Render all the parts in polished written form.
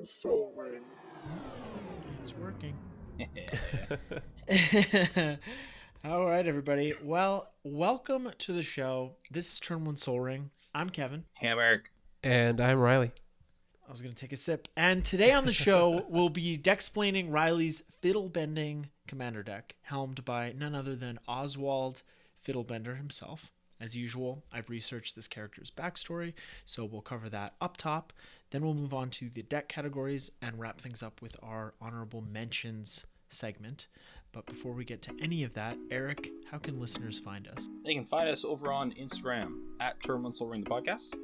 Soaring. It's working. All right, everybody. Well, welcome to the show. This is Turn One Soul Ring. I'm Kevin. Hey, I'm Eric. And I'm Riley. I was going to take a sip. And today on the show, we'll be Dexplaining Riley's Fiddlebending Commander deck, helmed by none other than Oswald Fiddlebender himself. As usual, I've researched this character's backstory, so we'll cover that up top. Then we'll move on to the deck categories and wrap things up with our honorable mentions segment. But before we get to any of that, Eric, how can listeners find us? They can find us over on Instagram at Turn One Soul Ring the Podcast.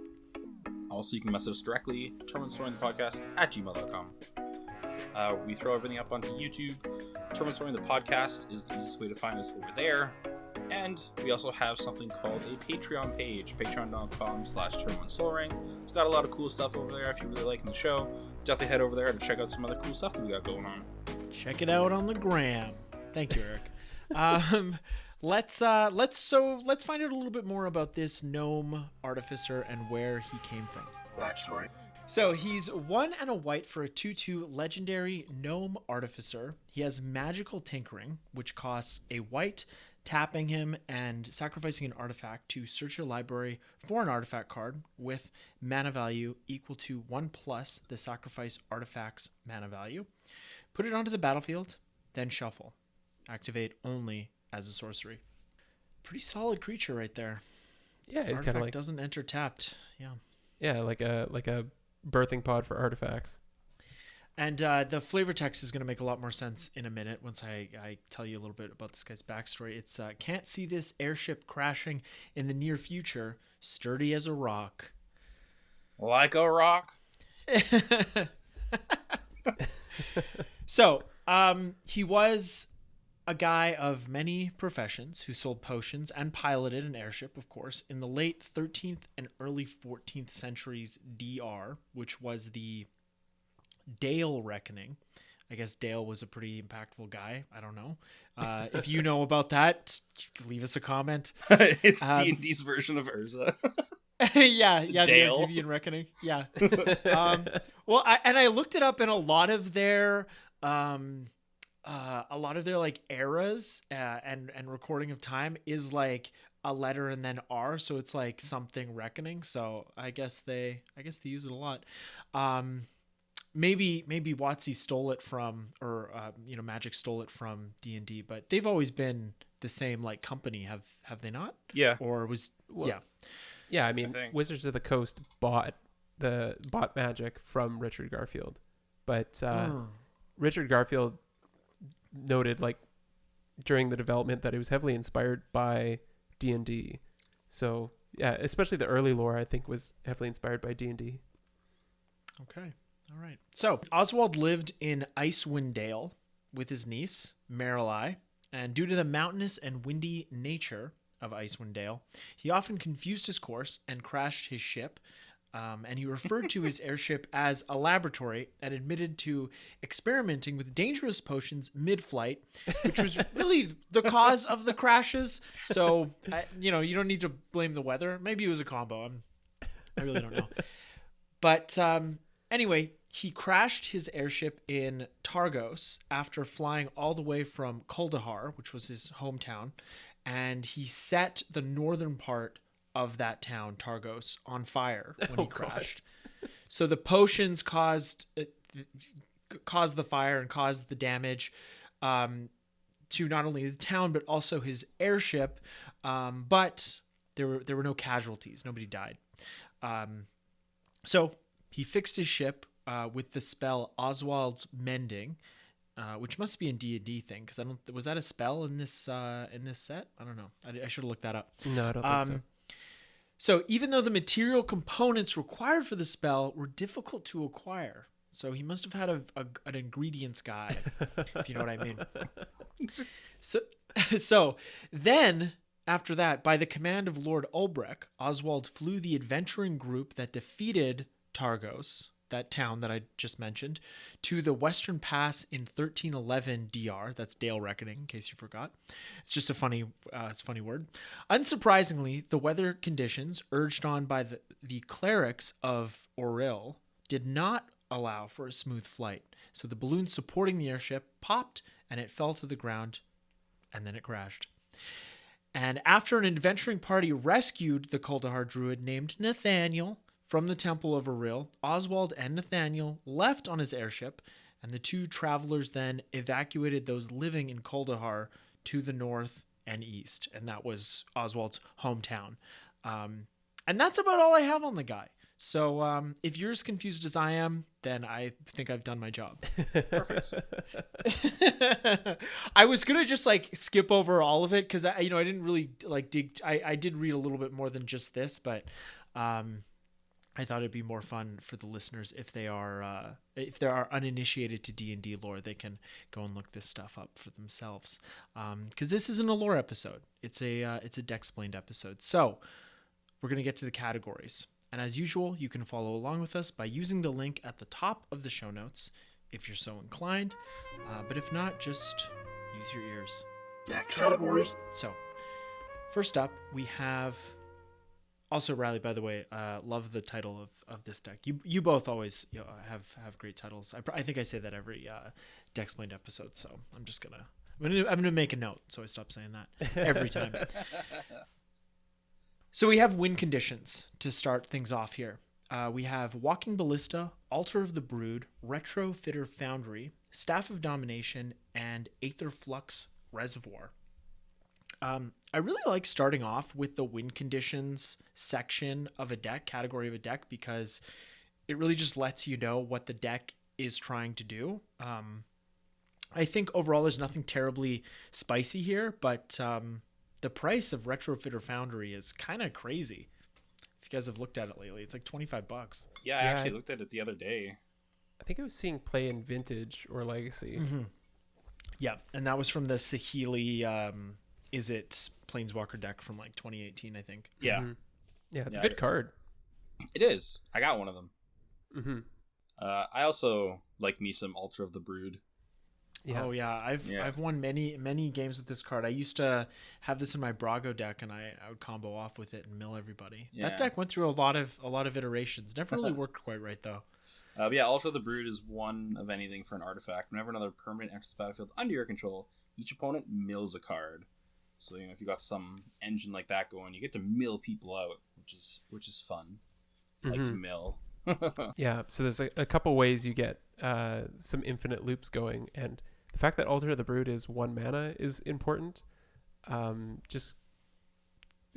Also, you can message us directly, turn1soulringthepodcast at gmail.com. We throw everything up onto YouTube. Turn One Soul Ring the Podcast is the easiest way to find us over there. And we also have something called a Patreon page, patreon.com/turn1soulring. It's got a lot of cool stuff over there. If you really like the show, definitely head over there to check out some other cool stuff that we got going on. Check it out on the gram. Thank you, Eric. Let's find out a little bit more about this gnome artificer and where he came from. Backstory. So he's 1 and a white for a 2/2 legendary gnome artificer. He has magical tinkering, which costs a white, tapping him and sacrificing an artifact to search your library for an artifact card with mana value equal to 1+ the sacrifice artifact's mana value. Put it onto the battlefield, then shuffle. Activate only as a sorcery. Pretty solid creature right there. Yeah, it's kind of like doesn't enter tapped. yeah, like a birthing pod for artifacts. And the flavor text is going to make a lot more sense in a minute once I tell you a little bit about this guy's backstory. It's can't see this airship crashing in the near future, sturdy as a rock. Like a rock. So, he was a guy of many professions who sold potions and piloted an airship, of course, in the late 13th and early 14th centuries DR, which was the Dale Reckoning. I guess Dale was a pretty impactful guy. I don't know. If you know about that, leave us a comment. It's D&D's version of Urza. yeah, Dale. The Argivian Reckoning. Yeah. Well, I looked it up, in a lot of their like eras and recording of time is like a letter and then R, so it's like something reckoning. So I guess they use it a lot. Maybe WotC stole it from, or Magic stole it from D&D, but they've always been the same like company, have they not? Yeah. Or was Yeah, I mean, Wizards of the Coast bought Magic from Richard Garfield, but Richard Garfield noted, like, during the development, that it was heavily inspired by D&D. So yeah, especially the early lore, I think, was heavily inspired by D&D. Okay. All right. So Oswald lived in Icewind Dale with his niece, Marilee, and due to the mountainous and windy nature of Icewind Dale, he often confused his course and crashed his ship. And he referred to his airship as a laboratory and admitted to experimenting with dangerous potions mid-flight, which was really the cause of the crashes. So, you don't need to blame the weather. Maybe it was a combo. I really don't know. But anyway, he crashed his airship in Targos after flying all the way from Kuldahar, which was his hometown, and he set the northern part of that town, Targos, on fire when he crashed. So the potions caused the fire and caused the damage to not only the town but also his airship. But there were no casualties. Nobody died. So he fixed his ship with the spell Oswald's Mending, which must be a D&D thing, because was that a spell in this set? I don't know. I should have looked that up. No, I don't think so. So even though the material components required for the spell were difficult to acquire, so he must have had an ingredients guy, if you know what I mean. So then, after that, by the command of Lord Ulbrich, Oswald flew the adventuring group that defeated Targos, that town that I just mentioned, to the Western Pass in 1311 DR. That's Dale Reckoning, in case you forgot. It's just a funny word. Unsurprisingly, the weather conditions urged on by the clerics of Oril did not allow for a smooth flight. So the balloon supporting the airship popped and it fell to the ground, and then it crashed. And after an adventuring party rescued the Kuldahar druid named Nathaniel from the Temple of Aril, Oswald and Nathaniel left on his airship, and the two travelers then evacuated those living in Kuldahar to the north and east. And that was Oswald's hometown. And that's about all I have on the guy. So if you're as confused as I am, then I think I've done my job. Perfect. I was gonna just like skip over all of it because I didn't really like dig. I did read a little bit more than just this, but I thought it'd be more fun for the listeners if they are uninitiated to D&D lore. They can go and look this stuff up for themselves because this isn't a lore episode. It's a Dexplained episode. So we're gonna get to the categories. And as usual, you can follow along with us by using the link at the top of the show notes if you're so inclined. But if not, just use your ears. Categories. So, first up, we have... Also, Riley, by the way, love the title of this deck. You both always have great titles. I think I say that every Dexplained episode, so I'm gonna make a note so I stop saying that every time. So we have win conditions to start things off here. We have Walking Ballista, Altar of the Brood, Retro Fitter Foundry, Staff of Domination, and Aether Flux Reservoir. I really like starting off with the win conditions section of a deck, category of a deck, because it really just lets you know what the deck is trying to do. I think overall there's nothing terribly spicy here, but... the price of Retrofitter Foundry is kind of crazy. If you guys have looked at it lately, it's like $25. Yeah, I actually looked at it the other day. I think I was seeing play in Vintage or Legacy. Mm-hmm. Yeah, and that was from the Saheeli, Is It Planeswalker deck from like 2018, I think. Yeah. Mm-hmm. Yeah, it's a good card. It is. I got one of them. Mm-hmm. I also like me some Altar of the Brood. Yeah. Oh yeah, I've won many games with this card. I used to have this in my Brago deck, and I would combo off with it and mill everybody. Yeah. That deck went through a lot of iterations. Never really worked quite right though. But yeah, Altar of the Brood is one of anything for an artifact. Whenever another permanent enters the battlefield under your control, each opponent mills a card. So if you got some engine like that going, you get to mill people out, which is fun. Mm-hmm. Like to mill. Yeah. So there's a couple ways you get some infinite loops going, and the fact that Altar of the Brood is 1 mana is important. Just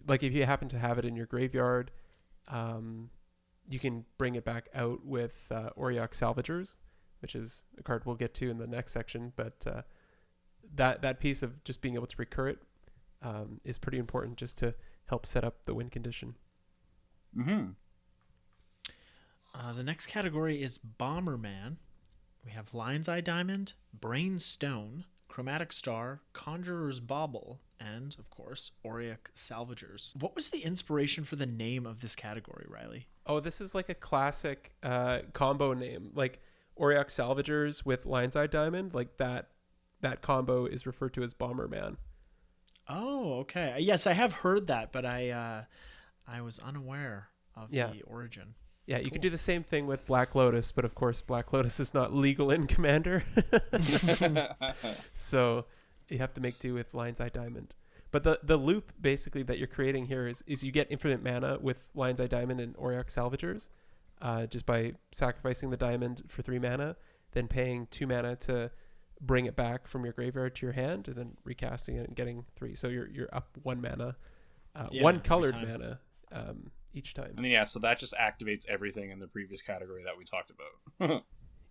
like if you happen to have it in your graveyard, you can bring it back out with Auriok Salvagers, which is a card we'll get to in the next section. But that piece of just being able to recur it is pretty important just to help set up the win condition. Mm-hmm. The next category is Bomberman. We have Lion's Eye Diamond, Brain Stone, Chromatic Star, Conjurer's Bauble, and, of course, Auriok Salvagers. What was the inspiration for the name of this category, Riley? Oh, this is like a classic combo name. Like Auriok Salvagers with Lion's Eye Diamond, like that combo is referred to as Bomberman. Oh, okay. Yes, I have heard that, but I was unaware of the origin. Yeah, you could do the same thing with Black Lotus, but of course Black Lotus is not legal in Commander. So you have to make do with Lion's Eye Diamond. But the loop basically that you're creating here is you get infinite mana with Lion's Eye Diamond and Auriok Salvagers just by sacrificing the diamond for 3 mana, then paying 2 mana to bring it back from your graveyard to your hand, and then recasting it and getting 3. So you're up 1 mana, 1 colored mana each time. I mean, so that just activates everything in the previous category that we talked about.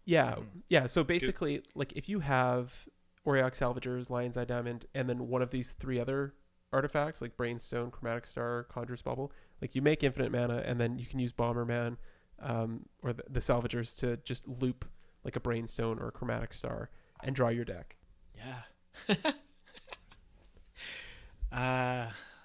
Yeah. So basically, like if you have Auriok Salvagers, Lion's Eye Diamond, and then one of these 3 other artifacts like Brainstone, Chromatic Star, Conjurer's Bauble, like you make infinite mana, and then you can use Bomberman or the Salvagers to just loop like a Brainstone or a Chromatic Star and draw your deck. Yeah.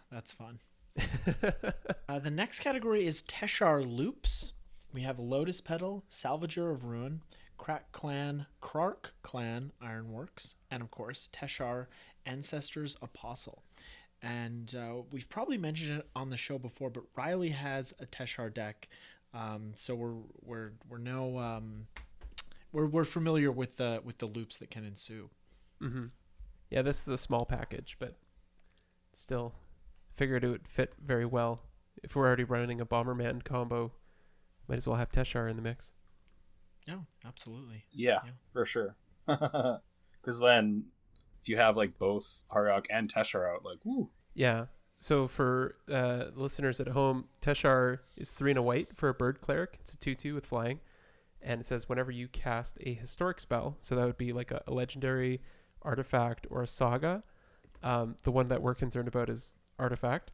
That's fun. The next category is Teshar Loops. We have Lotus Petal, Salvager of Ruin, Krark Clan Ironworks, and of course Teshar Ancestors Apostle. And we've probably mentioned it on the show before, but Riley has a Teshar deck, so we're no we're familiar with the loops that can ensue. Mm-hmm. Yeah, this is a small package, but still figured it would fit very well. If we're already running a Bomberman combo, might as well have Teshar in the mix. Yeah, absolutely. Yeah. For sure. Because then if you have like both Haryok and Teshar out, like, woo. Yeah. So for listeners at home, Teshar is 3 and a white for a bird cleric. It's a 2/2 with flying. And it says whenever you cast a historic spell, so that would be like a legendary artifact or a saga. The one that we're concerned about is artifact.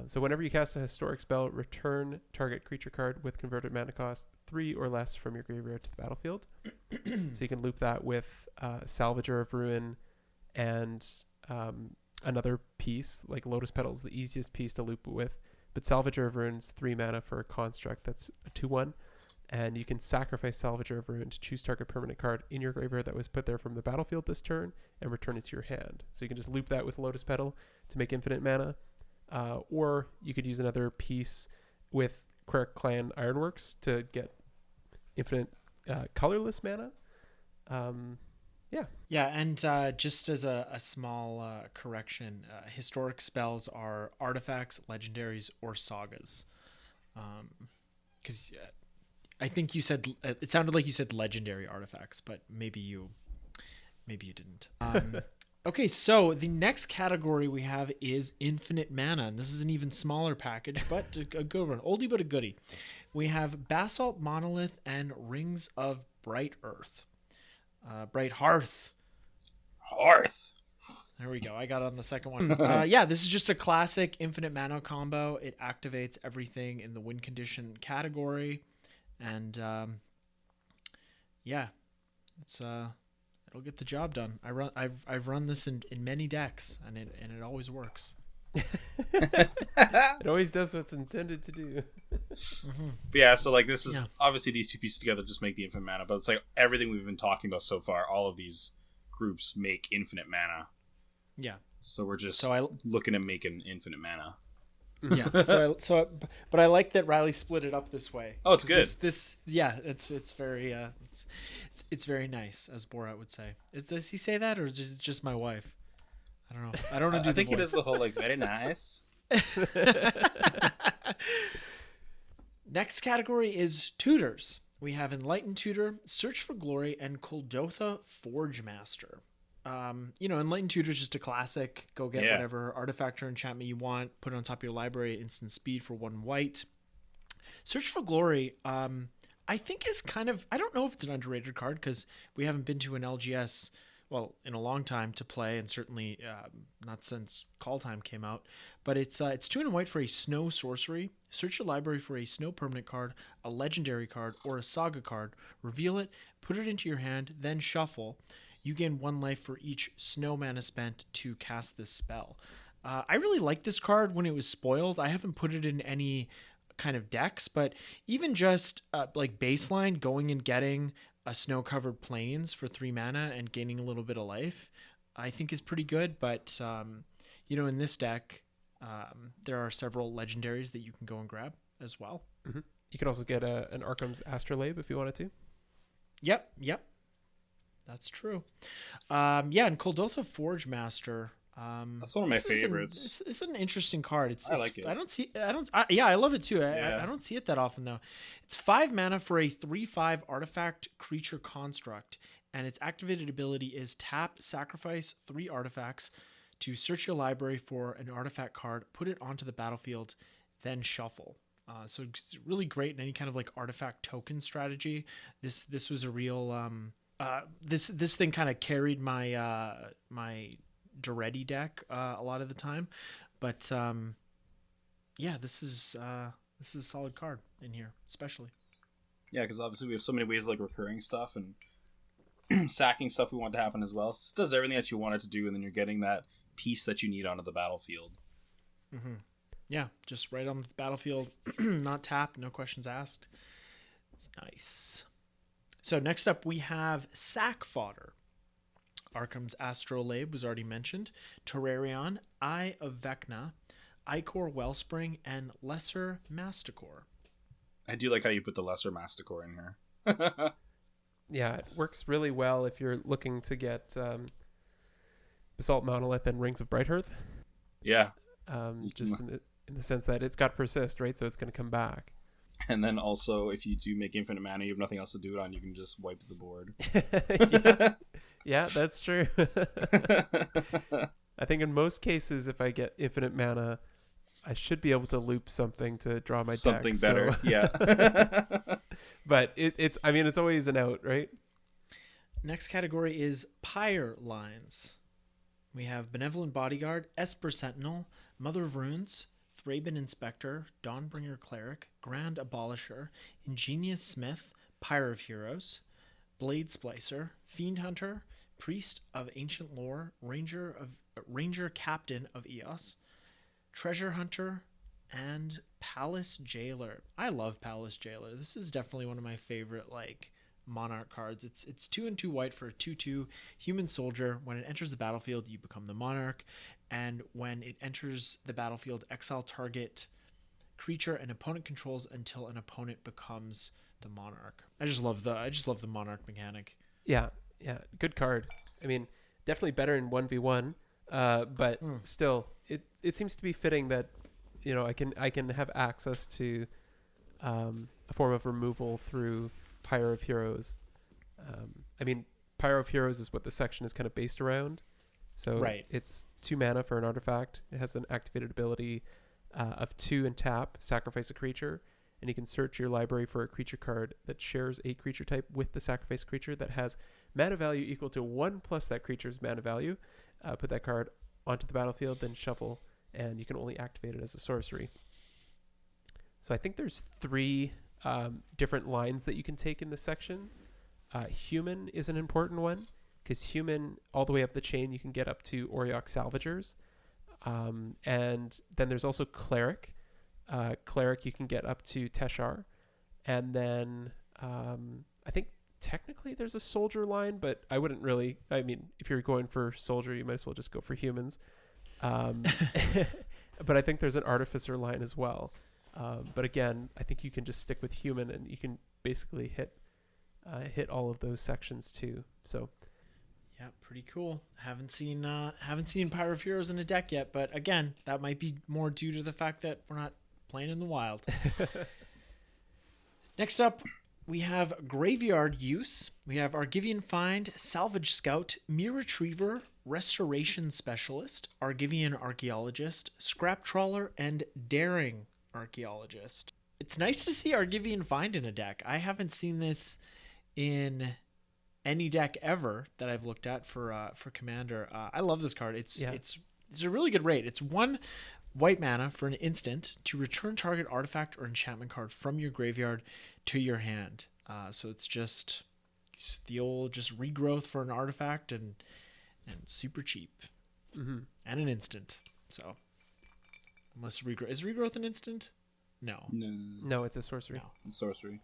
So whenever you cast a historic spell, return target creature card with converted mana cost 3 or less from your graveyard to the battlefield. So you can loop that with Salvager of Ruin and another piece, like Lotus Petal's the easiest piece to loop it with. But Salvager of Ruin's 3 mana for a construct that's a 2/1. And you can sacrifice Salvager of Ruin to choose target permanent card in your graveyard that was put there from the battlefield this turn and return it to your hand. So you can just loop that with Lotus Petal to make infinite mana. Or you could use another piece with Quirk Clan Ironworks to get infinite colorless mana. Yeah, and just as a small correction, historic spells are artifacts, legendaries, or sagas. Because I think you said it sounded like you said legendary artifacts, but maybe you didn't. Okay, so the next category we have is infinite mana, and this is an even smaller package, but a good one, oldie but a goodie. We have Basalt Monolith and Rings of Bright Earth, Bright Hearth. There we go. I got on the second one. Yeah, this is just a classic infinite mana combo. It activates everything in the win condition category. And yeah, it's it'll get the job done. I've run this in many decks, and it always works. It always does what's intended to do. Mm-hmm. But yeah, so like this is obviously these two pieces together just make the infinite mana, but it's like everything we've been talking about so far, all of these groups make infinite mana. Yeah. So we're just looking to make an infinite mana. Yeah. But I like that Riley split it up this way. Oh, it's good. It's very it's very nice, as Borat would say. Does he say that, or is it just my wife? I don't know. I don't know. I think he does the whole like very nice. Next category is tutors. We have Enlightened Tutor, Search for Glory, and Kuldotha Forge Master. Enlightened Tutor is just a classic. Go get whatever artifact or enchantment you want, put it on top of your library, instant speed for 1 white. Search for Glory, I think is kind of, I don't know if it's an underrated card because we haven't been to an LGS, well, in a long time to play, and certainly not since Call Time came out. But it's 2 and white for a snow sorcery. Search your library for a snow permanent card, a legendary card, or a saga card. Reveal it, put it into your hand, then shuffle. You gain 1 life for each snow mana spent to cast this spell. I really like this card when it was spoiled. I haven't put it in any kind of decks, but even just like baseline, going and getting a snow-covered plains for 3 mana and gaining a little bit of life, I think is pretty good. But, in this deck, there are several legendaries that you can go and grab as well. Mm-hmm. You could also get an Arkham's Astrolabe if you wanted to. Yep. That's true. And Kuldotha Forge Master. That's one of my favorites. It's an interesting card. I like it. I love it too. I don't see it that often though. It's 5 mana for a 3/5 artifact creature construct, and its activated ability is tap, sacrifice 3 artifacts to search your library for an artifact card, put it onto the battlefield, then shuffle. So it's really great in any kind of like artifact token strategy. This was a real this thing kind of carried my my Duretti deck a lot of the time, but this is a solid card in here, especially. Yeah, because obviously we have so many ways like recurring stuff and sacking stuff we want to happen as well. This does everything that you want it to do, and then you're getting that piece that you need onto the battlefield. Mm-hmm. Yeah, just right on the battlefield, not tapped, no questions asked. It's nice. So next up we have Sack Fodder. Arkham's Astrolabe was already mentioned. Terrarion, Eye of Vecna, Icor Wellspring, and Lesser Masticore. I do like how you put the Lesser Masticore in here. Yeah, it works really well if you're looking to get Basalt Monolith and Rings of Brighthearth. Yeah. Just in the sense that it's got persist, right? So it's going to come back. And then also, if you do make infinite mana, you have nothing else to do it on, you can just wipe the board. Yeah, that's true. I think in most cases, if I get infinite mana, I should be able to loop something to draw my something deck. Better, so. Yeah. But it's always an out, right? Next category is Pyre Lines. We have Benevolent Bodyguard, Esper Sentinel, Mother of Runes, Thraben Inspector, Dawnbringer Cleric, Grand Abolisher, Ingenious Smith, Pyre of Heroes, Blade Splicer, Fiend Hunter, Priest of Ancient Lore, Ranger Captain of Eos, Treasure Hunter, and Palace Jailer. I love Palace Jailer. This is definitely one of my favorite Monarch cards. It's 2 and 2 white for a 2/2 human soldier. When it enters the battlefield, you become the Monarch, and when it enters the battlefield, exile target creature an opponent controls until an opponent becomes the Monarch. I just love the Monarch mechanic. Yeah, good card. I mean, definitely better in 1v1, but still, it seems to be fitting that I can have access to a form of removal through Pyre of Heroes. I mean, Pyre of Heroes is what the section is kind of based around. So It's 2 mana for an artifact. It has an activated ability of 2 and tap, sacrifice a creature, and you can search your library for a creature card that shares a creature type with the sacrifice creature that has mana value equal to 1 plus that creature's mana value. Put that card onto the battlefield, then shuffle, and you can only activate it as a sorcery. So I think there's 3 different lines that you can take in this section. Human is an important one, because human, all the way up the chain, you can get up to Oriok Salvagers. And then there's also Cleric. Cleric, you can get up to Teshar. And then I think technically there's a soldier line, but I wouldn't really. I mean, if you're going for soldier, you might as well just go for humans. But I think there's an artificer line as well. But again, I think you can just stick with human, and you can basically hit all of those sections too. So, yeah, pretty cool. Haven't seen Pyre of Heroes in a deck yet, but again, that might be more due to the fact that we're not playing in the wild. Next up, we have Graveyard Use. We have Argivian Find, Salvage Scout, Mere Retriever, Restoration Specialist, Argivian Archaeologist, Scrap Trawler, and Daring Archaeologist. It's nice to see Argivian Find in a deck. I haven't seen this in any deck ever that I've looked at for Commander. I love this card. It's a really good rate. It's 1 white mana for an instant to return target artifact or enchantment card from your graveyard to your hand. So it's just the old regrowth for an artifact and super cheap. Mm-hmm. And an instant. So unless is regrowth an instant? No, it's a sorcery. No. It's sorcery.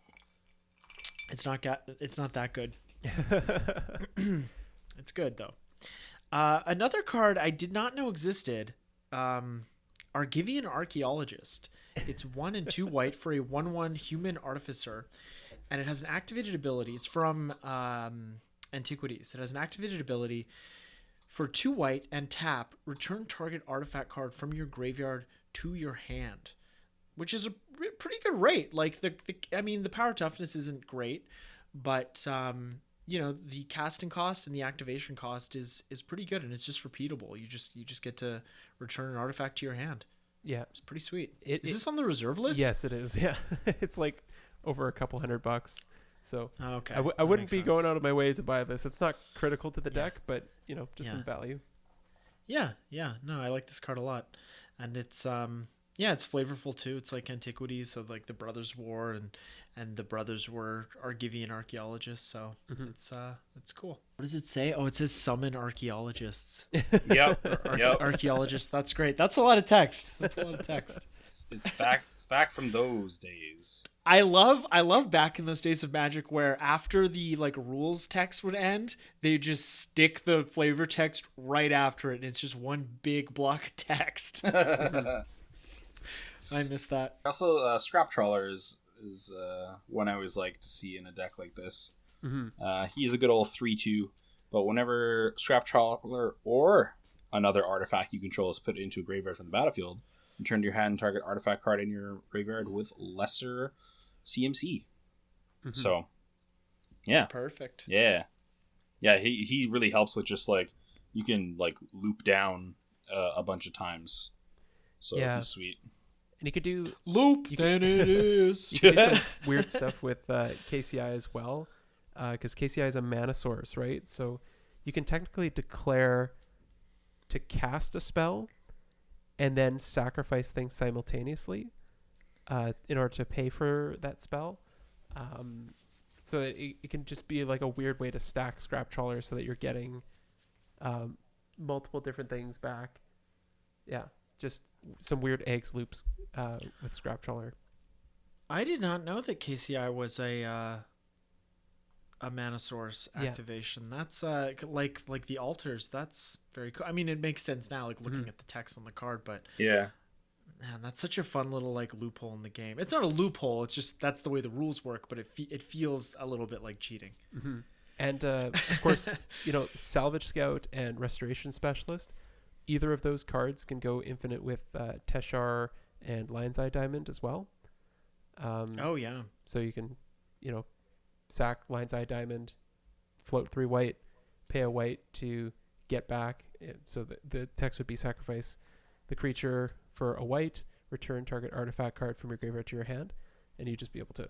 It's not that good. It's good though. Another card I did not know existed. Argivian Archaeologist. It's 1 and 2 white for a 1/1 human artificer, and it has an activated ability. It's from Antiquities. It has an activated ability for 2 white and tap. Return target artifact card from your graveyard to your hand, which is a pretty good rate. Like the power toughness isn't great, but the casting cost and the activation cost is pretty good, and it's just repeatable. You just get to return an artifact to your hand. Yeah, it's pretty sweet. Is this on the reserve list? Yes, it is. Yeah, it's like over a couple $100. So okay, I wouldn't be going out of my way to buy this. It's not critical to the deck, but just some value. Yeah. No, I like this card a lot, and it's it's flavorful too. It's like Antiquities, so like the Brothers War, and the brothers were Argivian archaeologists. So it's cool. What does it say? Oh, it says summon archaeologists. Yep. Archaeologists. That's great. That's a lot of text. It's back from those days. I love back in those days of Magic where after the rules text would end, they just stick the flavor text right after it, and it's just one big block of text. I miss that. Also, Scrap Trawler is one I always like to see in a deck like this. He's a good old 3/2. But whenever Scrap Trawler or another artifact you control is put into a graveyard from the battlefield, return to your hand target artifact card in your graveyard with lesser CMC. So, yeah. That's perfect. Yeah. Yeah, he really helps with just, like, you can, like, loop down a bunch of times. So he's sweet. And you could do... Loop, then it is. You could do some weird stuff with KCI as well. Because KCI is a mana source, right? So you can technically declare to cast a spell and then sacrifice things simultaneously in order to pay for that spell. So it can just be like a weird way to stack Scrap Trawler so that you're getting multiple different things back. Yeah, just some weird eggs loops with Scrap Trawler. I did not know that KCI was a mana source activation. That's like the altars. That's very cool. I mean, it makes sense now, like looking at the text on the card, but yeah, man, that's such a fun little like loophole in the game. It's not a loophole. It's just that's the way the rules work, but it feels a little bit like cheating. And of course, Salvage Scout and Restoration Specialist. Either of those cards can go infinite with Teshar and Lion's Eye Diamond as well. Oh yeah. So you can, sack Lion's Eye Diamond, float 3 white, pay a white to get back. So the text would be sacrifice the creature for a white, return target artifact card from your graveyard to your hand, and you just be able to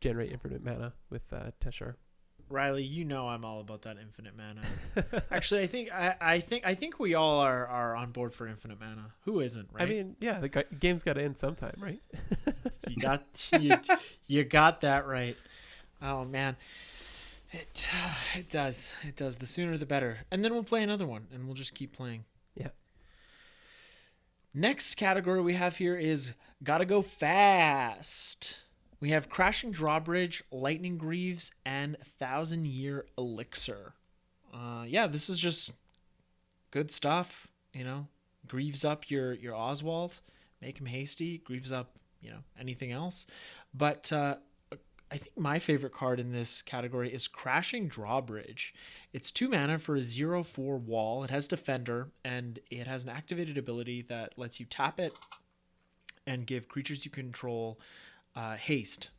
generate infinite mana with Teshar. Riley, I'm all about that infinite mana. Actually, I think we all are on board for infinite mana. Who isn't, right? I mean, yeah, the game's got to end sometime, right? you got that right. Oh man, it does. The sooner the better. And then we'll play another one, and we'll just keep playing. Yeah. Next category we have here is gotta go fast. We have Crashing Drawbridge, Lightning Greaves, and 1,000-Year Elixir. This is just good stuff. Greaves up your Oswald, make him hasty. Greaves up, anything else. But I think my favorite card in this category is Crashing Drawbridge. It's 2 mana for a 0/4 wall. It has Defender, and it has an activated ability that lets you tap it and give creatures you control haste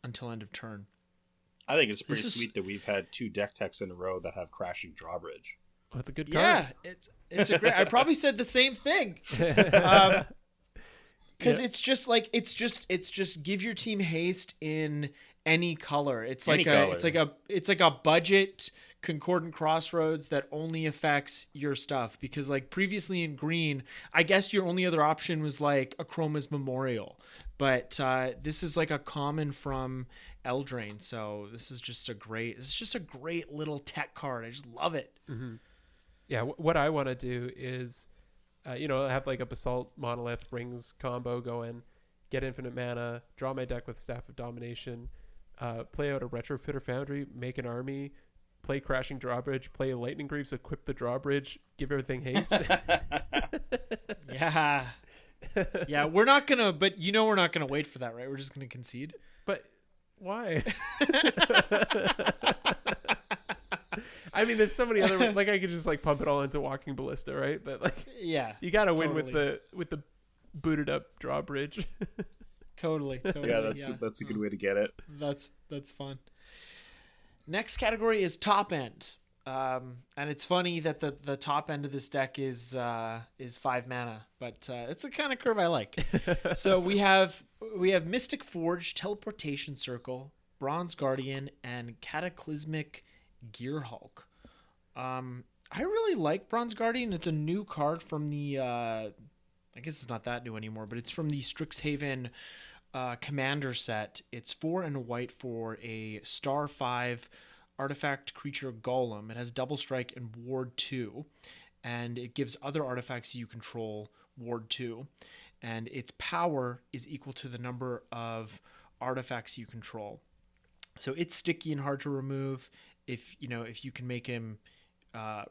until end of turn. I think it's pretty sweet that we've had 2 deck techs in a row that have Crashing Drawbridge. Oh, that's a good card. Yeah, it's a great. I probably said the same thing. Because it's just give your team haste in any color. It's like a budget Concordant Crossroads that only affects your stuff. Because like previously in green, I guess your only other option was like a Chroma's Memorial, but this is like a common from Eldraine. So this is just a great little tech card. I just love it. Mm-hmm. Yeah, what I want to do is, have like a Basalt Monolith Rings combo going, get infinite mana, draw my deck with Staff of Domination, play out a Retrofitter Foundry, make an army, play Crashing Drawbridge, play Lightning Greaves, equip the Drawbridge, give everything haste. Yeah. Yeah, we're not gonna wait for that, right? We're just gonna concede. But why? I mean, there's so many other ways. Like I could just like pump it all into Walking Ballista, right? But like, yeah, you gotta win with the booted up Drawbridge. Totally. Yeah, that's a good way to get it. That's fun. Next category is top end, and it's funny that the top end of this deck is 5 mana, but it's the kind of curve I like. So we have Mystic Forge, Teleportation Circle, Bronze Guardian, and Cataclysmic Gearhulk. I really like Bronze Guardian. It's a new card from the I guess it's not that new anymore, but it's from the Strixhaven Commander set. It's 4 and a white for a star 5 artifact creature golem. It has double strike and ward 2, and it gives other artifacts you control ward 2, and its power is equal to the number of artifacts you control. So it's sticky and hard to remove. If you can make him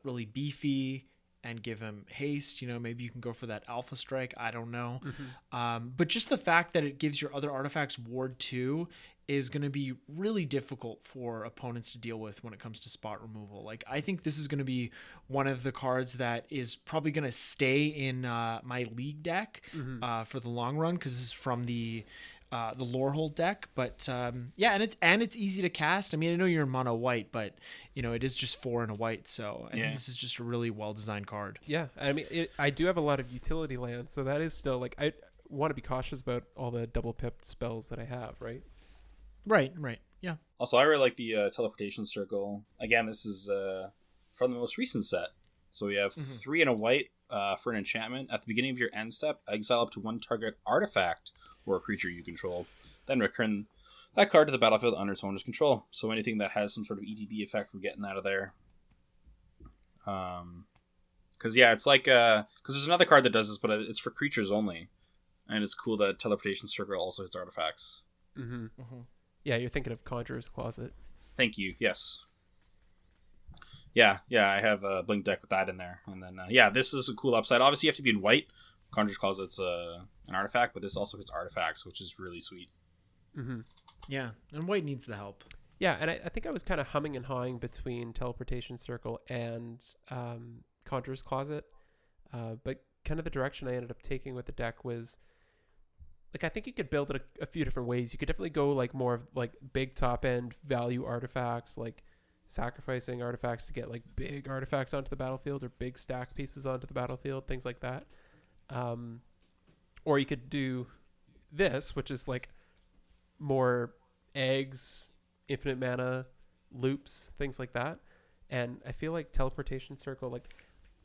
really beefy and give him haste, maybe you can go for that Alpha Strike. I don't know. Mm-hmm. But just the fact that it gives your other artifacts ward 2 is going to be really difficult for opponents to deal with when it comes to spot removal. Like, I think this is going to be one of the cards that is probably going to stay in my league deck for the long run, because this is from the Lorehold deck. But yeah, and it's easy to cast. I mean, I know you're in mono white, but it is just 4 and a white, so I think this is just a really well designed card. Yeah, I mean, I do have a lot of utility lands, so that is still like, I want to be cautious about all the double pipped spells that I have, right? Right, yeah. Also, I really like the teleportation circle. Again, this is from the most recent set. So we have 3 and a white for an enchantment. At the beginning of your end step, exile up to 1 target artifact or a creature you control. Then return that card to the battlefield under its owner's control. So anything that has some sort of ETB effect, we're getting out of there. Because it's like because there's another card that does this, but it's for creatures only, and it's cool that teleportation circle also hits artifacts. Yeah, you're thinking of Conjurer's Closet. Thank you. Yes. Yeah, I have a blink deck with that in there, and then this is a cool upside. Obviously, you have to be in white. Conjurer's Closet's an artifact, but this also hits artifacts, which is really sweet. Yeah, and white needs the help. Yeah, and I think I was kind of humming and hawing between Teleportation Circle and Conjurer's Closet, but kind of the direction I ended up taking with the deck was, like, I think you could build it a few different ways. You could definitely go like more of like big top end value artifacts, like sacrificing artifacts to get like big artifacts onto the battlefield or big stack pieces onto the battlefield, things like that. Or you could do this, which is like more eggs, infinite mana, loops, things like that. And I feel like Teleportation Circle, like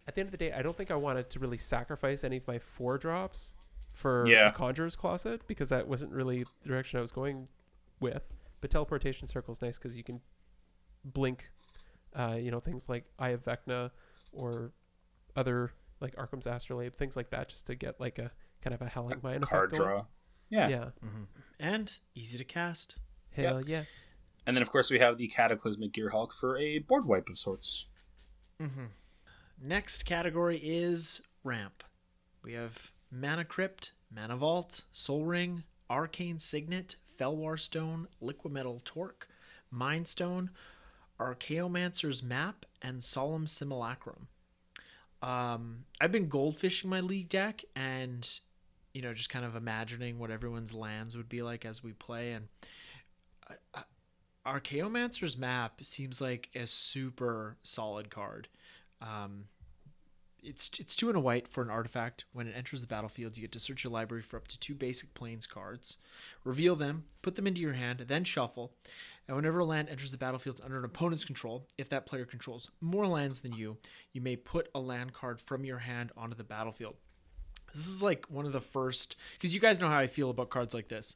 at the end of the day, I don't think I wanted to really sacrifice any of my 4 drops for a Conjurer's Closet, because that wasn't really the direction I was going with. But Teleportation Circle is nice because you can blink, things like Eye of Vecna or other like Arkham's Astrolabe, things like that, just to get like a kind of a Howling Mine card effect draw. Yeah. And easy to cast. Hell yeah. And then of course we have the Cataclysmic Gearhulk for a board wipe of sorts. Next category is ramp. We have Mana Crypt, Mana Vault, Soul Ring, Arcane Signet, Felwar Stone, Liquimetal Torque, Mind Stone, Archaeomancer's Map, and Solemn Simulacrum. I've been goldfishing my league deck and, just kind of imagining what everyone's lands would be like as we play. And Archaeomancer's Map seems like a super solid card. It's 2 and a white for an artifact. When it enters the battlefield, you get to search your library for up to 2 basic plains cards, reveal them, put them into your hand, then shuffle. And whenever a land enters the battlefield under an opponent's control, if that player controls more lands than you, you may put a land card from your hand onto the battlefield. This is like one of the first, because you guys know how I feel about cards like this,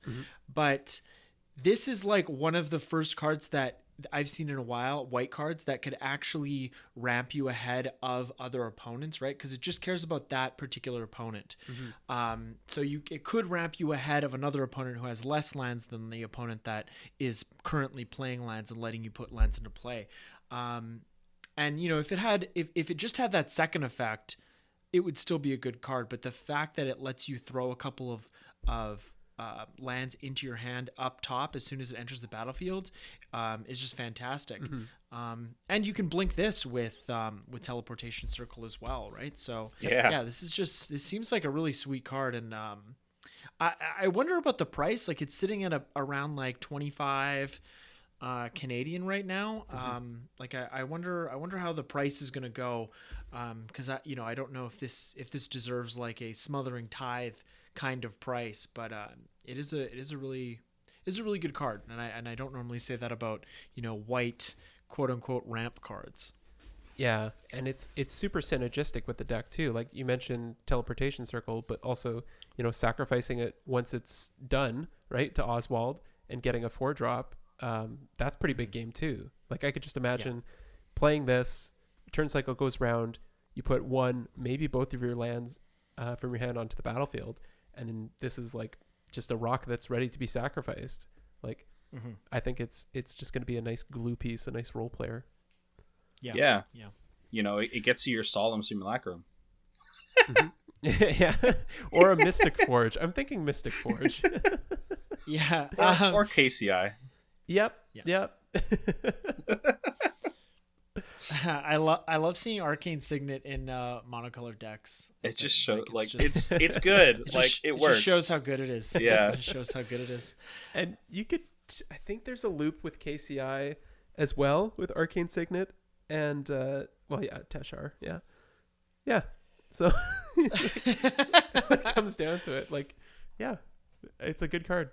but this is like one of the first cards that I've seen in a while, white cards that could actually ramp you ahead of other opponents, right? Because it just cares about that particular opponent. So it could ramp you ahead of another opponent who has less lands than the opponent that is currently playing lands and letting you put lands into play. And if it just had that second effect, it would still be a good card. But the fact that it lets you throw a couple of lands into your hand up top as soon as it enters the battlefield is just fantastic. And you can blink this with Teleportation Circle as well, right? So this seems like a really sweet card. And I wonder about the price. Like, it's sitting at around like 25 Canadian right now. I wonder how the price is going to go, because I don't know if this deserves like a Smothering Tithe kind of price, but it is a really good card, and I don't normally say that about white quote unquote ramp cards. Yeah, and it's super synergistic with the deck too. Like you mentioned Teleportation Circle, but also sacrificing it once it's done, right, to Oswald and getting a 4-drop. That's pretty big game too. Like I could just imagine playing this, turn cycle goes round, you put 1, maybe both of your lands from your hand onto the battlefield. And then this is like just a rock that's ready to be sacrificed. Like, I think it's just going to be a nice glue piece, a nice role player. Yeah. It gets you your Solemn Simulacrum. Yeah. Or a Mystic Forge. I'm thinking Mystic Forge. Yeah. Or KCI. Yep. Yeah. Yep. I love seeing Arcane Signet in monocolored decks. It just shows like, it's good. It works. Just shows how good it is. Yeah. It just shows how good it is. And you could, I think there's a loop with KCI as well with Arcane Signet and Teshar. Yeah. So when it comes down to it, it's a good card.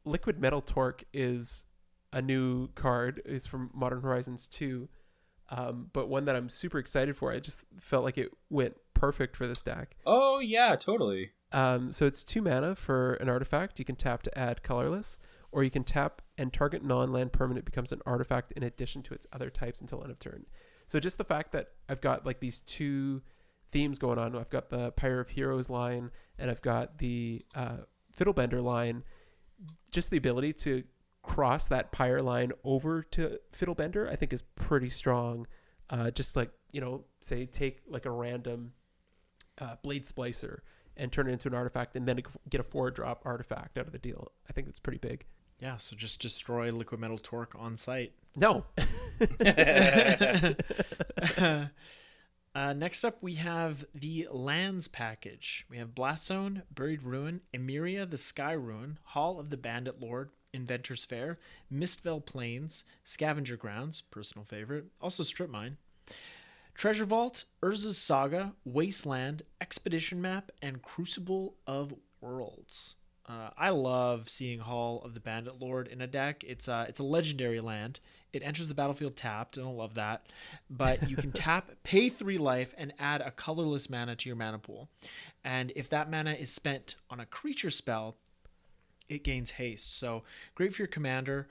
Liquid Metal Torque is a new card. It's from Modern Horizons 2. But one that I'm super excited for. I just felt like it went perfect for this deck. Oh yeah, totally. So it's 2 mana for an artifact. You can tap to add colorless, or you can tap and target non-land permanent becomes an artifact in addition to its other types until end of turn. So just the fact that I've got like these 2 themes going on. I've got the Pyre of Heroes line, and I've got the Fiddlebender line. Just the ability to cross that Pyre line over to Fiddlebender, I think is pretty strong. Just like, say take like a random Blade Splicer and turn it into an artifact and then get a 4-drop artifact out of the deal. I think that's pretty big. Yeah, so just destroy Liquid Metal Torque on site. No. Next up, we have the lands package. We have Blast Zone, Buried Ruin, Emeria the Sky Ruin, Hall of the Bandit Lord, Inventor's Fair, Mistvale Plains, Scavenger Grounds, personal favorite, also Strip Mine, Treasure Vault, Urza's Saga, Wasteland, Expedition Map, and Crucible of Worlds. I love seeing Hall of the Bandit Lord in a deck. It's a legendary land. It enters the battlefield tapped, and I love that. But you can tap, pay 3 life, and add a colorless mana to your mana pool. And if that mana is spent on a creature spell, it gains haste. So great for your commander.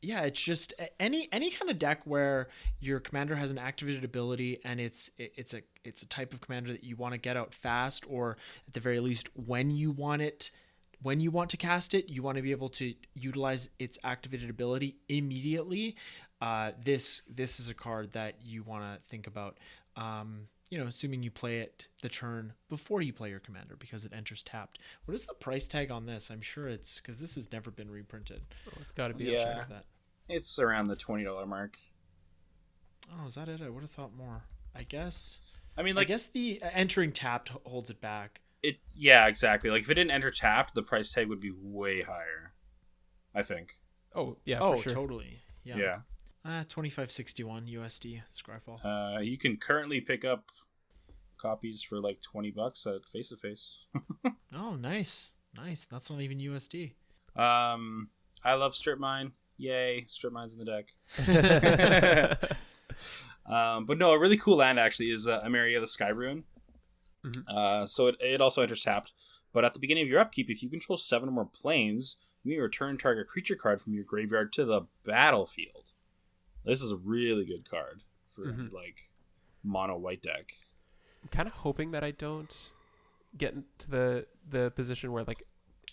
It's just any kind of deck where your commander has an activated ability and it's a type of commander that you want to get out fast, or at the very least when you want to cast it, you want to be able to utilize its activated ability immediately. This is a card that you want to think about. Assuming you play it the turn before you play your commander because it enters tapped. What is the price tag on this? I'm sure it's because this has never been reprinted. Oh, it's got to be. Yeah, check that. It's around the $20 mark. Oh, is that it? I would have thought more. I guess. I mean, I guess the entering tapped holds it back. Yeah, exactly. Like if it didn't enter tapped, the price tag would be way higher, I think. Oh yeah. Oh, for sure. Totally. Yeah. Yeah. $25.61 USD Scryfall. You can currently pick up copies for like $20 at Face to Face. Oh, nice. That's not even USD. I love Strip Mine. Yay, Strip Mine's in the deck. But no, a really cool land actually is Emeria the Sky Ruin. Mm-hmm. So it also enters tapped, but at the beginning of your upkeep, if you control 7 or more planes, you may return target creature card from your graveyard to the battlefield. This is a really good card for like mono white deck. I'm kind of hoping that I don't get into the position where like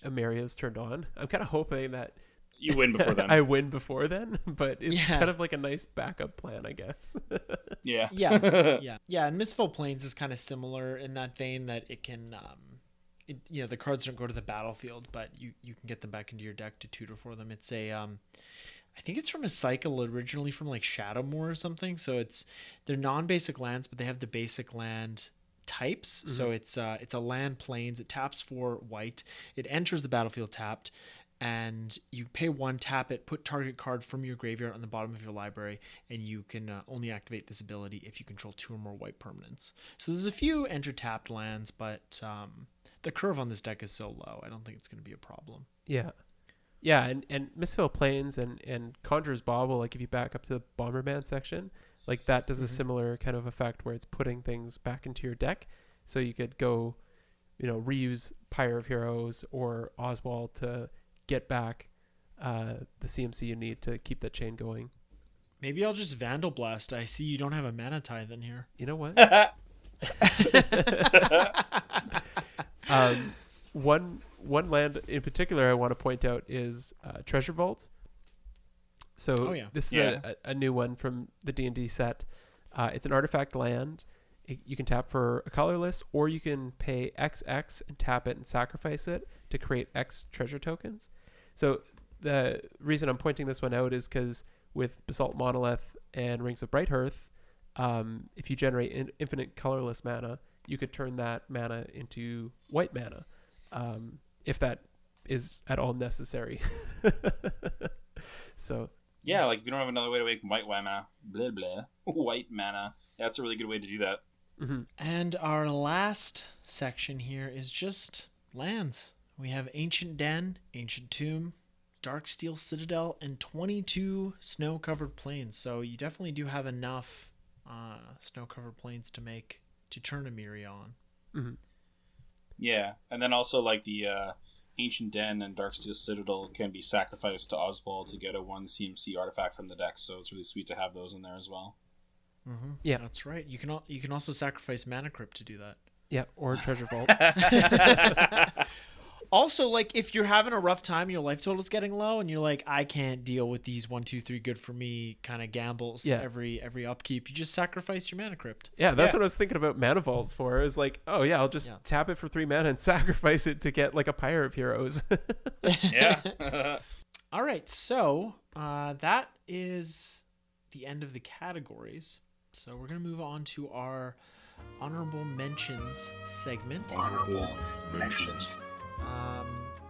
Emeria's turned on. I'm kind of hoping that you win before then. I win before then, but it's kind of like a nice backup plan, I guess. Yeah. And Mistvale Plains is kind of similar in that vein that it can, the cards don't go to the battlefield, but you can get them back into your deck to tutor for them. It's a, I think it's from a cycle originally from like Shadowmoor or something. So they're non-basic lands, but they have the basic land types. Mm-hmm. So it's a land plains. It taps for white. It enters the battlefield tapped. And you pay 1, tap it, put target card from your graveyard on the bottom of your library, and you can only activate this ability if you control 2 or more white permanents. So there's a few enter tapped lands, but the curve on this deck is so low, I don't think it's going to be a problem. Yeah, and Mistvale Plains and Conjurer's Bauble, like if you back up to the Bomberman section, like that does a similar kind of effect where it's putting things back into your deck. So you could go, reuse Pyre of Heroes or Oswald to get back the CMC you need to keep that chain going. Maybe I'll just Vandal Blast. I see you don't have a mana tithe in here. You know what? One land in particular I want to point out is Treasure Vault. So this is a new one from the D&D set. It's an artifact land. You can tap for a colorless, or you can pay XX and tap it and sacrifice it to create X treasure tokens. So the reason I'm pointing this one out is because with Basalt Monolith and Rings of Brighthearth, if you generate infinite colorless mana, you could turn that mana into white mana, if that is at all necessary. So yeah, like if you don't have another way to make white mana, blah blah, white mana, that's a really good way to do that. Mm-hmm. And our last section here is just lands. We have Ancient Den, Ancient Tomb, Darksteel Citadel, and 22 snow-covered plains. So you definitely do have enough snow-covered plains to turn a Mirror on. Mm-hmm. Yeah, and then also like the Ancient Den and Darksteel Citadel can be sacrificed to Oswald to get a 1 CMC artifact from the deck, so it's really sweet to have those in there as well. Mm-hmm. Yeah, that's right. You can also sacrifice Mana Crypt to do that. Yeah, or Treasure Vault. Also, like, if you're having a rough time, your life total's getting low, and you're like, I can't deal with these 1, 2, 3 good for me kind of gambles every upkeep, you just sacrifice your Mana Crypt. Yeah, that's what I was thinking about Mana Vault for. It was like, oh yeah, I'll just tap it for 3 mana and sacrifice it to get like a Pyre of Heroes. Yeah. All right, so that is the end of the categories. So we're going to move on to our honorable mentions segment. Honorable mentions.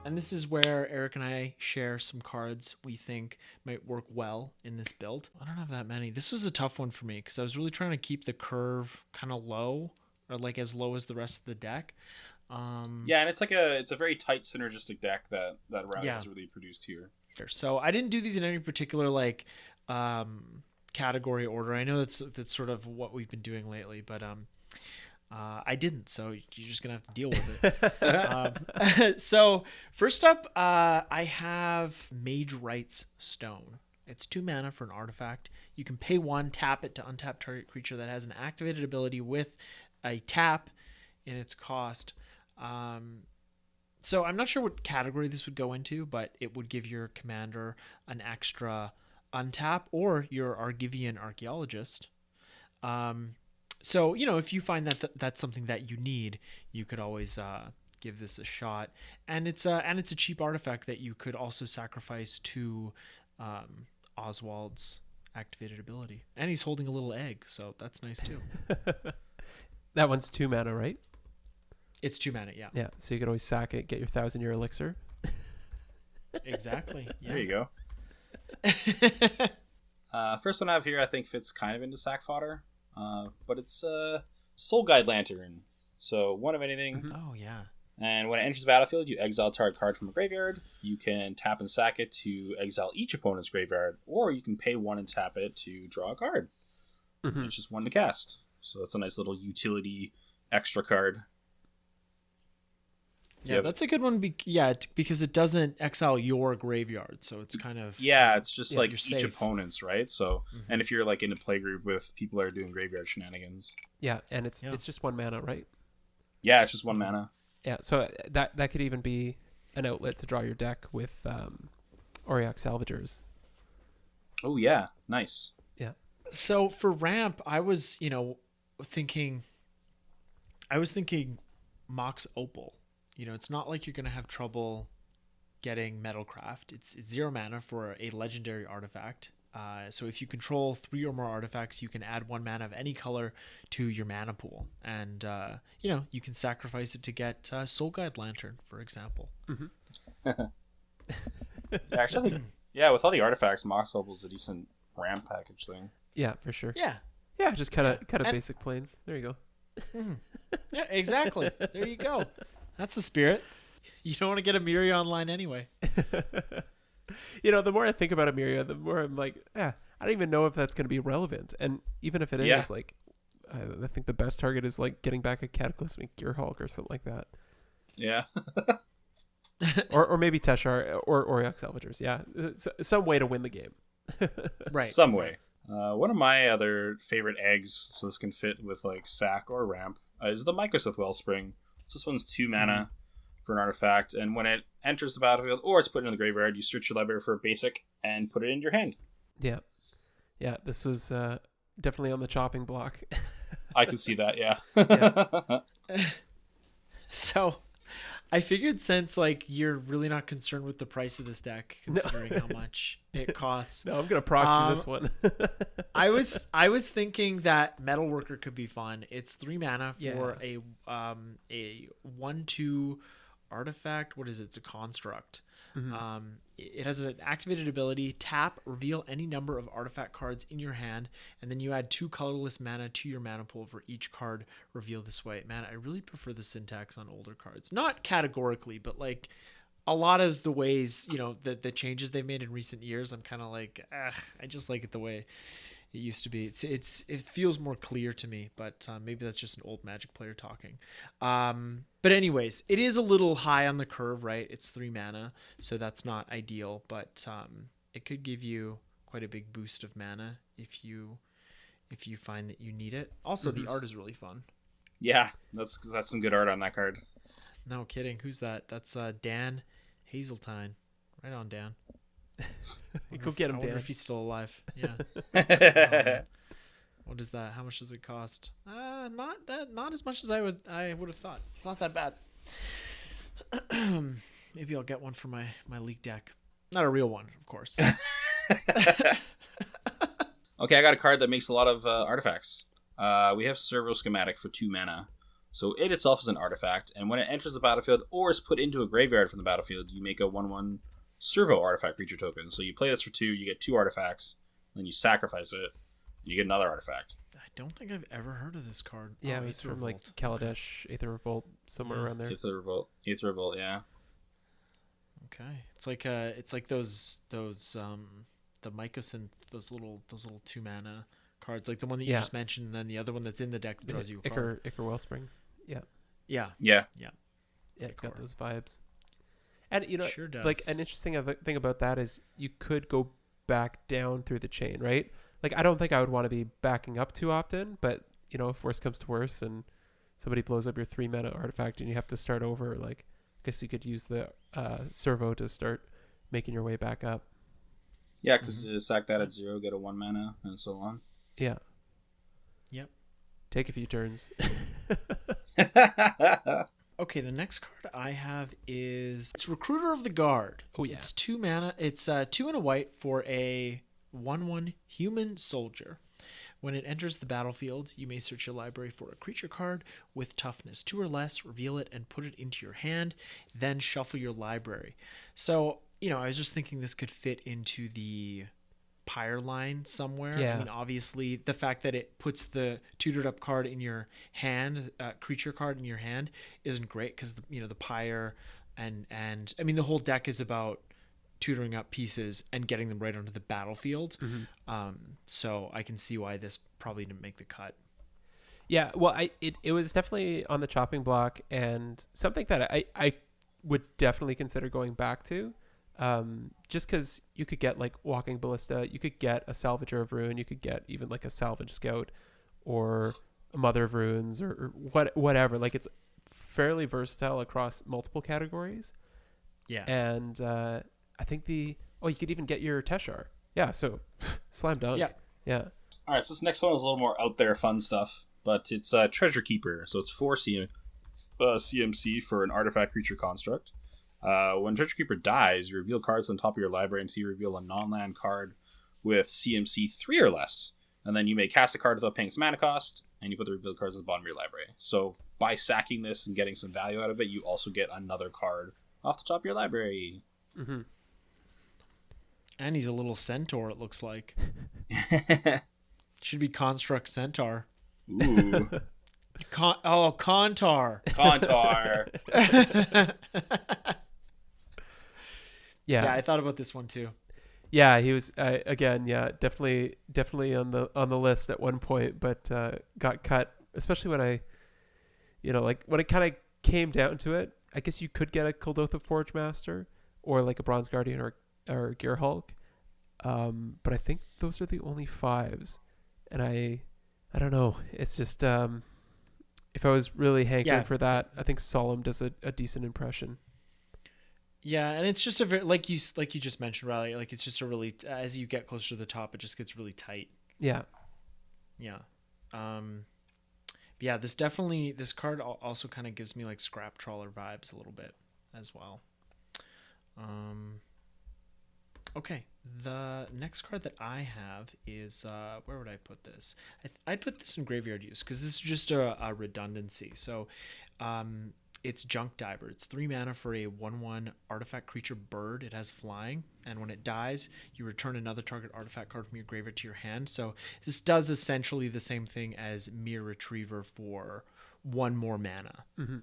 And this is where Eric and I share some cards we think might work well in this build. I don't have that many. This was a tough one for me because I was really trying to keep the curve kind of low, or like as low as the rest of the deck. Yeah, and it's a very tight synergistic deck that Rowdy has really produced here. So I didn't do these in any particular like category order. I know that's sort of what we've been doing lately, but I didn't, so you're just gonna have to deal with it. So first up, I have Mage Rites Stone. It's 2 mana for an artifact. You can pay 1, tap it to untap target creature that has an activated ability with a tap in its cost. So I'm not sure what category this would go into, but it would give your commander an extra untap, or your Argivian Archaeologist. So, if you find that that's something that you need, you could always give this a shot. And it's a cheap artifact that you could also sacrifice to Oswald's activated ability. And he's holding a little egg, so that's nice too. That one's 2 mana, right? It's 2 mana, yeah. Yeah, so you could always sack it, get your 1,000-year elixir. Exactly. Yeah. There you go. First one I have here I think fits kind of into sack fodder. But it's a Soul Guide Lantern. So 1 of anything. Oh, yeah. And when it enters the battlefield, you exile target card from a graveyard. You can tap and sack it to exile each opponent's graveyard, or you can pay 1 and tap it to draw a card. Mm-hmm. It's just 1 to cast. So that's a nice little utility extra card. Yeah, that's a good one. Because it doesn't exile your graveyard, so it's kind of it's just like each safe. Opponent's, right? So, and if you're like in a playgroup with people that are doing graveyard shenanigans, and it's just 1 mana, right? Yeah, it's just 1 mana. Yeah, so that could even be an outlet to draw your deck with Auriok Salvagers. Oh yeah, nice. Yeah. So for ramp, I was thinking Mox Opal. It's not like you're going to have trouble getting Metalcraft. It's 0 mana for a legendary artifact. So if you control 3 or more artifacts, you can add 1 mana of any color to your mana pool. And, you can sacrifice it to get Soul Guide Lantern, for example. Mm-hmm. Actually, yeah, with all the artifacts, Mox Opal's a decent ramp package thing. Yeah, for sure. Yeah. Yeah, just kind of basic planes. There you go. Yeah, exactly. There you go. That's the spirit. You don't want to get a Mirror online anyway. The more I think about Emiria, the more I'm like, I don't even know if that's going to be relevant. And even if it is, like, I think the best target is like getting back a Cataclysmic Gearhulk or something like that. Yeah. or maybe Teshar or Auriok Salvagers. Yeah, some way to win the game. Right. Some way. One of my other favorite eggs, so this can fit with like sack or ramp, is the Mycosith Wellspring. So this one's 2 mana for an artifact, and when it enters the battlefield or it's put into the graveyard, you search your library for a basic and put it in your hand. Yeah. This was definitely on the chopping block. I can see that. Yeah. So I figured since like you're really not concerned with the price of this deck, considering how much it costs. No, I'm gonna proxy this one. I was thinking that Metalworker could be fun. It's 3 mana for a 1/2 artifact. What is it? It's a construct. It has an activated ability: tap, reveal any number of artifact cards in your hand, and then you add 2 colorless mana to your mana pool for each card revealed this way. Man, I really prefer the syntax on older cards. Not categorically, but like a lot of the ways, you know, the changes they've made in recent years, I'm kind of like, I just like it the way it used to be. It feels more clear to me, but maybe that's just an old Magic player talking. But anyways, it is a little high on the curve, right? It's 3 mana, so that's not ideal, but it could give you quite a big boost of mana if you find that you need it. Also, the art is really fun. Yeah, that's some good art on that card. No kidding. Who's that? That's Dan Hazeltine. Right on, Dan. Go get him, I Dan. wonder if he's still alive. Yeah. What is that? How much does it cost? Not as much as I would have thought. It's not that bad. Maybe I'll get one for my league deck. Not a real one, of course. Okay, I got a card that makes a lot of artifacts. We have Servo Schematic for 2 mana. So it itself is an artifact, and when it enters the battlefield or is put into a graveyard from the battlefield, you make a 1/1 Servo artifact creature token. So you play this for 2, you get 2 artifacts, then you sacrifice it, and you get another artifact. I don't think I've ever heard of this card. Yeah, it was from like Kaladesh, Aether Revolt, somewhere around there. Aether Revolt, yeah. Okay, it's like those the Mycosynth, those little 2 mana cards, like the one that you just mentioned, and then the other one that's in the deck that draws you a card. Ichor Wellspring. Yeah. It's got those vibes. And you know, sure does. like an interesting thing about that is you could go back down through the chain, right? Like I don't think I would want to be backing up too often, but you know, if worse comes to worse and somebody blows up your 3 mana artifact and you have to start over, like I guess you could use the servo to start making your way back up. Yeah, because sack that at 0, get a 1 mana, and so on. Yeah. Yep. Take a few turns. Okay, the next card I have is Recruiter of the Guard. Oh yeah. It's 2 mana. It's 2 and a white for a 1/1 human soldier. When it enters the battlefield, you may search your library for a creature card with toughness 2 or less, reveal it, and put it into your hand, then shuffle your library. So, you know, I was just thinking this could fit into the Pyre line somewhere. Yeah. I mean, obviously, the fact that it puts the tutored up card in your hand, creature card in your hand, isn't great because the Pyre and I mean the whole deck is about tutoring up pieces and getting them right onto the battlefield. So I can see why this probably didn't make the cut. Yeah, well, it was definitely on the chopping block and something that I would definitely consider going back to. Just because you could get like Walking Ballista, you could get a Salvager of Ruin, you could get even like a Salvage Scout or a Mother of Runes or whatever. Like it's fairly versatile across multiple categories. Yeah. And I think you could even get your Teshar. Yeah, so slam dunk. Yeah. All right, so this next one is a little more out there fun stuff, but it's Treasure Keeper. So it's 4 CMC for an artifact creature construct. When Treasure Keeper dies, you reveal cards on top of your library until you reveal a non-land card with CMC 3 or less. And then you may cast a card without paying its mana cost, and you put the revealed cards at the bottom of your library. So by sacking this and getting some value out of it, you also get another card off the top of your library. Mm-hmm. And he's a little centaur, it looks like. Should be Construct Centaur. Ooh. Contar. Yeah, I thought about this one too. Yeah, he was again. Yeah, definitely on the list at one point, but got cut. Especially when when it kind of came down to it, I guess you could get a Kuldotha Forge Master or like a Bronze Guardian or Gear Hulk, but I think those are the only 5s, and I don't know. It's just if I was really hankering for that, I think Solemn does a decent impression. Yeah, and it's just a very like you just mentioned, Riley. Like it's just a really as you get closer to the top, it just gets really tight. Yeah. Yeah. Yeah, this card also kind of gives me like scrap trawler vibes a little bit as well. Okay, the next card that I have is where would I put this? I'd put this in graveyard use because this is just a redundancy. So it's Junk Diver. It's 3 mana for a 1/1 artifact creature bird. It has flying, and when it dies, you return another target artifact card from your graveyard to your hand. So this does essentially the same thing as Mere Retriever for 1 more mana. Mm-hmm.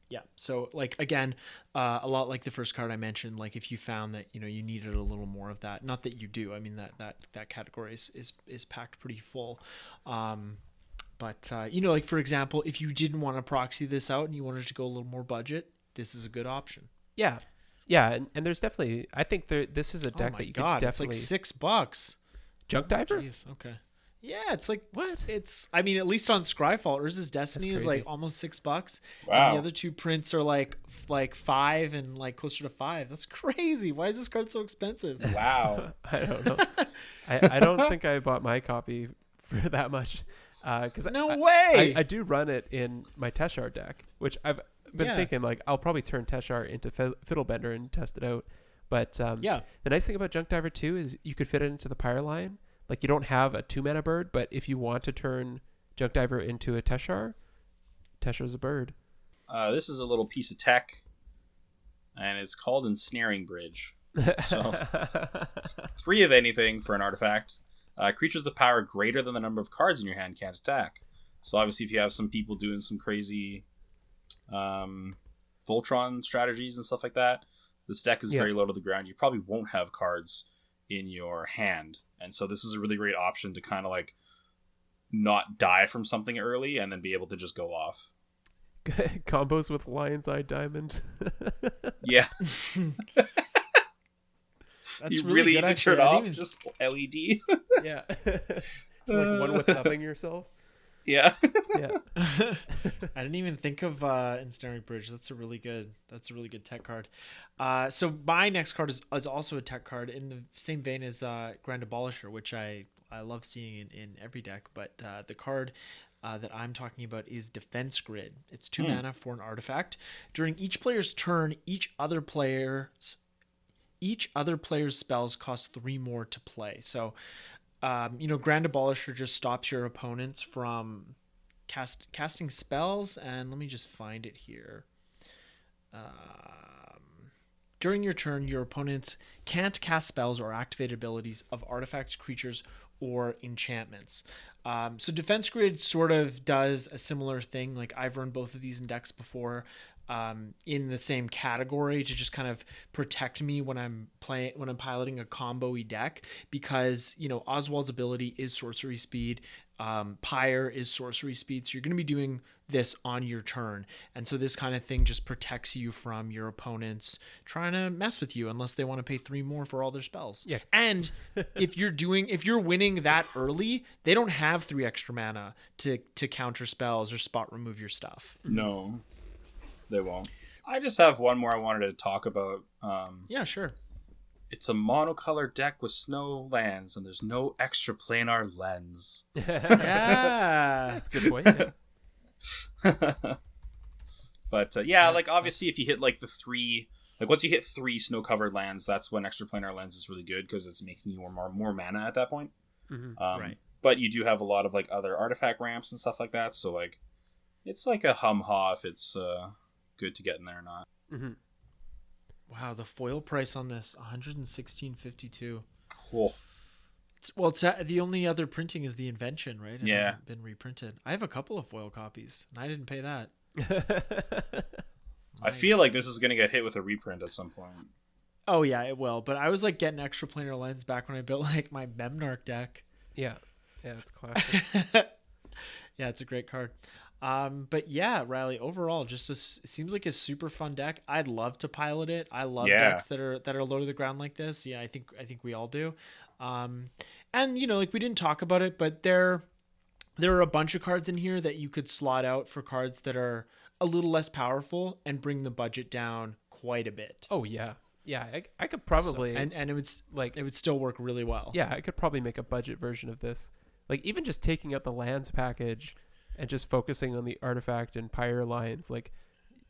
Yeah. So like again, a lot like the first card I mentioned. Like if you found that you needed a little more of that, not that you do. I mean that category is packed pretty full. But like for example, if you didn't want to proxy this out and you wanted to go a little more budget, this is a good option. Yeah, and there's definitely this is a deck that you could definitely. It's like $6. Junk Diver. Jeez, okay. Yeah, it's like what? It's I mean, at least on Scryfall, Urza's Destiny is like almost $6. Wow. And the other two prints are like $5 and like closer to $5. That's crazy. Why is this card so expensive? Wow. I don't know. I don't think I bought my copy for that much. Because no way. I do run it in my Teshar deck, which I've been thinking like I'll probably turn Teshar into Fiddlebender and test it out. But the nice thing about Junk Diver 2 is you could fit it into the Pyre line. Like you don't have a 2-mana bird, but if you want to turn Junk Diver into a Teshar's a bird. This is a little piece of tech, and it's called Ensnaring Bridge. So 3 of anything for an artifact. Creatures with power greater than the number of cards in your hand can't attack. So obviously if you have some people doing some crazy Voltron strategies and stuff like that, this deck is very low to the ground. You probably won't have cards in your hand. And so this is a really great option to kind of like not die from something early and then be able to just go off. Combos with Lion's Eye Diamond. Yeah. That's you really need to turn off just LED. Yeah. Just like one with nothing yourself. Yeah. Yeah. I didn't even think of Ensnaring Bridge. That's a really good tech card. So my next card is also a tech card in the same vein as Grand Abolisher, which I love seeing in every deck. But the card that I'm talking about is Defense Grid. It's 2 mana for an artifact. During each player's turn, each other player's spells cost 3 more to play. So Grand Abolisher just stops your opponents from casting spells, and let me just find it here. During your turn, your opponents can't cast spells or activate abilities of artifacts, creatures, or enchantments. So Defense Grid sort of does a similar thing. Like I've run both of these in decks before. In the same category to just kind of protect me when I'm piloting a combo-y deck, because Oswald's ability is sorcery speed, Pyre is sorcery speed, so you're going to be doing this on your turn, and so this kind of thing just protects you from your opponents trying to mess with you unless they want to pay 3 more for all their spells. Yeah. And if you're winning that early, they don't have 3 extra mana to counter spells or spot remove your stuff. No. They won't. I just have one more I wanted to talk about. Yeah, sure. It's a monocolored deck with snow lands, and there's no extra planar lens. Yeah. That's a good point. But like obviously if you hit like the 3, like once you hit 3 snow-covered lands, that's when extra planar lens is really good because it's making you more mana at that point. Mm-hmm. Right. But you do have a lot of like other artifact ramps and stuff like that, so like it's like a hum-ha if it's good to get in there or not. Mm-hmm. Wow, the foil price on this $116.52. Cool. It's the only other printing is the Invention, right? It hasn't been reprinted. I have a couple of foil copies, and I didn't pay that. I feel like this is going to get hit with a reprint at some point. Oh yeah, it will. But I was like getting extra planar lens back when I built like my Memnarch deck. Yeah, it's classic. Yeah, it's a great card. But yeah, Riley, overall, it seems like a super fun deck. I'd love to pilot it. I love decks that are low to the ground like this. Yeah, I think we all do. And like we didn't talk about it, but there are a bunch of cards in here that you could slot out for cards that are a little less powerful and bring the budget down quite a bit. Oh yeah. Yeah, I could probably and it would still work really well. Yeah, I could probably make a budget version of this. Like even just taking out the lands package and just focusing on the artifact and pyre lines, like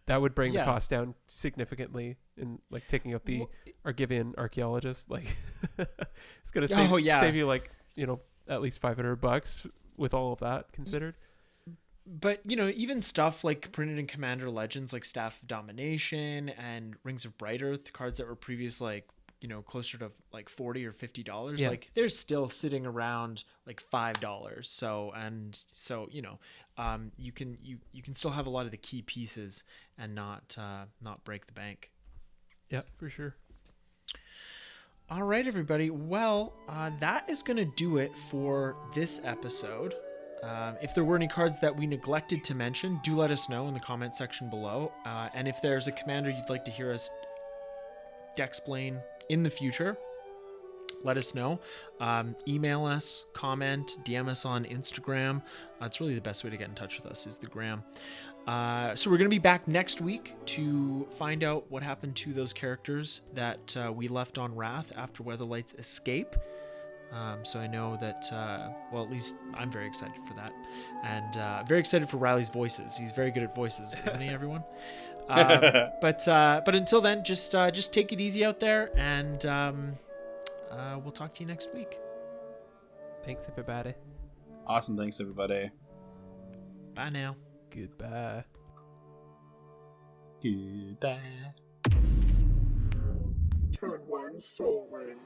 that would bring the cost down significantly, in like taking out the Argivian archaeologist. Like it's gonna save you like, you know, at least $500 with all of that considered. But, you know, even stuff like printed in Commander Legends, like Staff of Domination and Rings of Bright Earth, cards that were previous, like, you know, closer to like $40 or $50, like they're still sitting around like $5. So you know, you can still have a lot of the key pieces and not break the bank. Yeah, for sure. All right, everybody. Well, that is going to do it for this episode. If there were any cards that we neglected to mention, do let us know in the comment section below. And if there's a commander you'd like to hear us Dexplain in the future, let us know. Email us, comment, DM us on Instagram. It's really the best way to get in touch with us is the gram. So we're going to be back next week to find out what happened to those characters that we left on Wrath after Weatherlight's escape. So I know that, well, at least I'm very excited for that. And very excited for Riley's voices. He's very good at voices, isn't he, everyone? But until then, just take it easy out there, and we'll talk to you next week. Thanks, everybody. Awesome. Thanks, everybody. Bye now. Goodbye. Goodbye. Turn one soul ring.